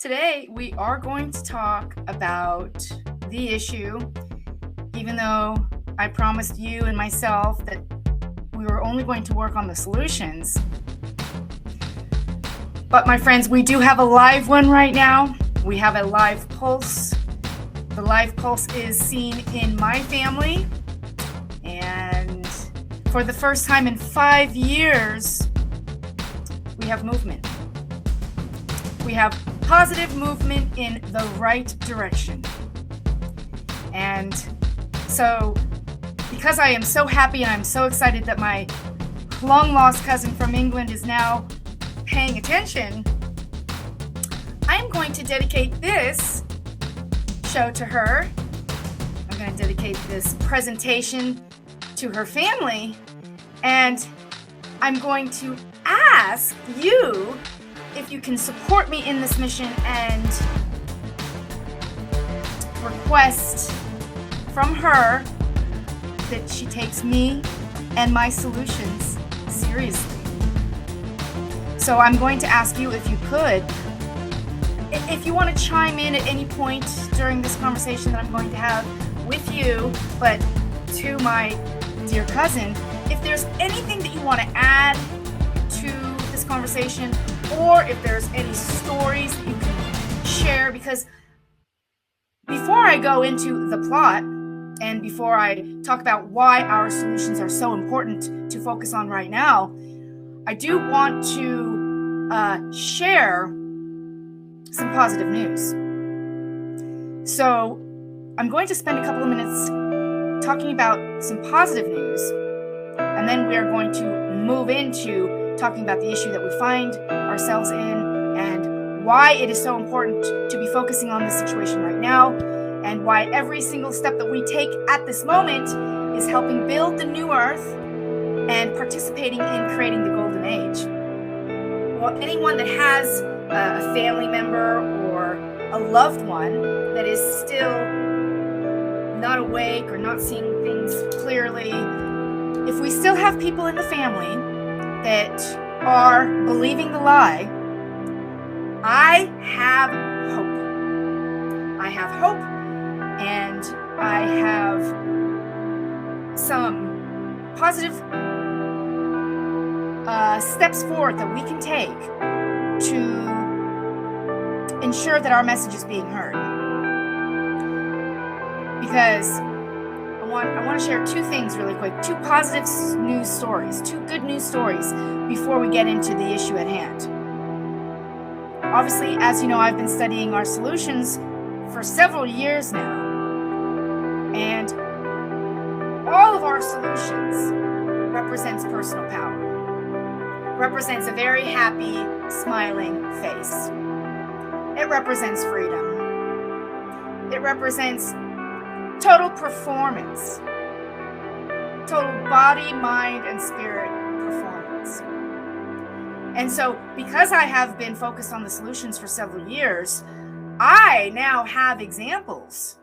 Today, we are going to talk about the issue, even though I promised you and myself that we were only going to work on the solutions. But my friends, we do have a live one right now. We have a live pulse. The live pulse is seen in my family. And for the first time in 5 years, we have movement. We have positive movement in the right direction. And so, because I am so happy and I'm so excited that my long-lost cousin from England is now paying attention, I am going to dedicate this show to her. I'm going to dedicate this presentation to her family, and I'm going to ask you if you can support me in this mission and request from her that she takes me and my solutions seriously. So I'm going to ask you if you could, if you want to chime in at any point during this conversation that I'm going to have with you, but to my dear cousin, if there's anything that you want to add to this conversation, or if there's any stories that you can share, because before I go into the plot and before I talk about why our solutions are so important to focus on right now, I do want to share some positive news. So I'm going to spend a couple of minutes talking about some positive news, and then we are going to move into talking about the issue that we find ourselves in and why it is so important to be focusing on this situation right now, and why every single step that we take at this moment is helping build the new earth and participating in creating the golden age. Well, anyone that has a family member or a loved one that is still not awake or not seeing things clearly, if we still have people in the family that are believing the lie, I have hope. I have hope, and I have some positive steps forward that we can take to ensure that our message is being heard. Because I want to share two things really quick, two positive news stories, two good news stories before we get into the issue at hand. Obviously, as you know, I've been studying our solutions for several years now, and all of our solutions represents personal power, represents a very happy, smiling face. It represents freedom. It represents total performance, total body, mind, and spirit performance. And so, because I have been focused on the solutions for several years, I now have examples